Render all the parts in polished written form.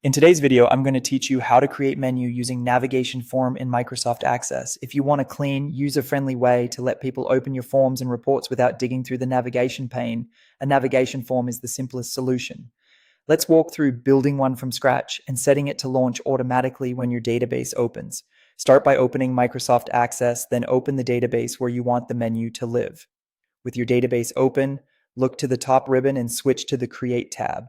In today's video, I'm going to teach you how to create menu using navigation form in Microsoft Access. If you want a clean, user-friendly way to let people open your forms and reports without digging through the navigation pane, a navigation form is the simplest solution. Let's walk through building one from scratch and setting it to launch automatically when your database opens. Start by opening Microsoft Access, then open the database where you want the menu to live. With your database open, look to the top ribbon and switch to the Create tab.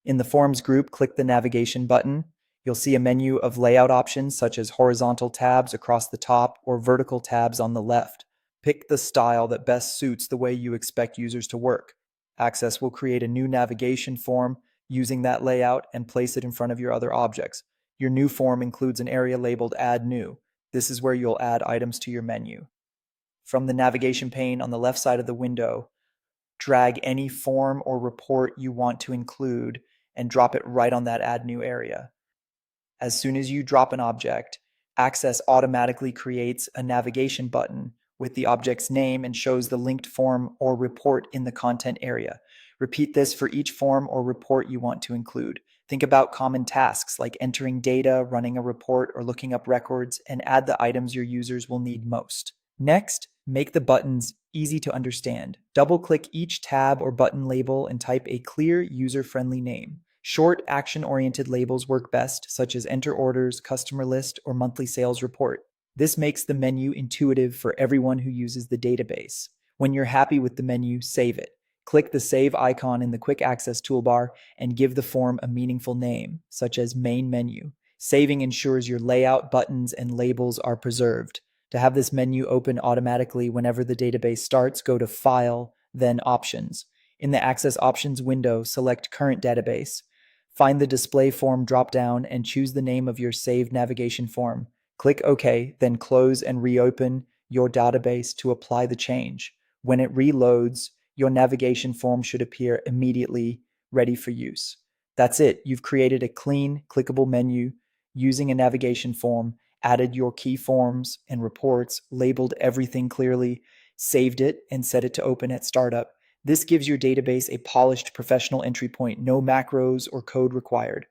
In the Forms group, click the navigation button. You'll see a menu of layout options such as horizontal tabs across the top or vertical tabs on the left. Pick the style that best suits the way you expect users to work. Access will create a new navigation form using that layout and place it in front of your other objects. Your new form includes an area labeled Add New. This is where you'll add items to your menu. From the navigation pane on the left side of the window, drag any form or report you want to include and drop it right on that Add New area. As soon as you drop an object, Access automatically creates a navigation button with the object's name and shows the linked form or report in the content area. Repeat this for each form or report you want to include. Think about common tasks like entering data, running a report, or looking up records, and add the items your users will need most. Next, make the buttons easy to understand. Double-click each tab or button label and type a clear, user-friendly name. Short, action-oriented labels work best, such as Enter Orders, Customer List, or Monthly Sales Report. This makes the menu intuitive for everyone who uses the database. When you're happy with the menu, save it. Click the Save icon in the Quick Access toolbar and give the form a meaningful name, such as Main Menu. Saving ensures your layout, buttons, and labels are preserved. To have this menu open automatically whenever the database starts, go to File, then Options. In the Access Options window, select Current Database. Find the Display Form dropdown and choose the name of your saved navigation form. Click OK, then close and reopen your database to apply the change. When it reloads, your navigation form should appear immediately, ready for use. That's it. You've created a clean, clickable menu using a navigation form, added your key forms and reports, labeled everything clearly, saved it, and set it to open at startup. This gives your database a polished professional entry point, no macros or code required.